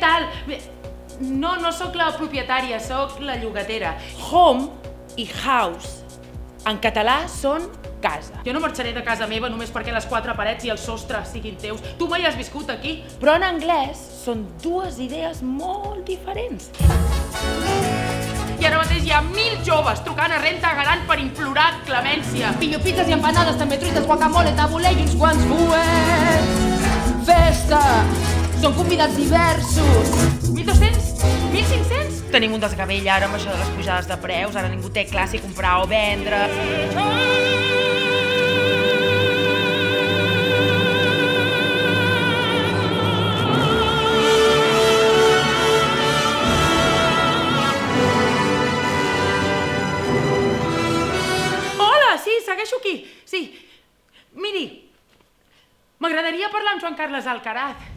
tal? No, no sóc la propietària, sóc la llogatera. Home i house en català són casa. Jo no marxaré de casa meva només perquè les quatre parets i el sostre siguin teus. Tu mai has viscut aquí. Però en anglès són dues idees molt diferents. I ara mateix hi ha 1.000 joves trucant a Renta Garant per implorar clemència. Pillo pizzas i empanades, també truites, guacamole, tabuler i uns quants fuets. Festa! Són convidats diversos. 1.200? 1.500? Tenim un desgavell ara amb això de les pujades de preus, ara ningú té clar si comprar o vendre. Hola, sí, segueixo aquí. Sí. Miri, m'agradaria parlar amb Joan Carles Alcaraz.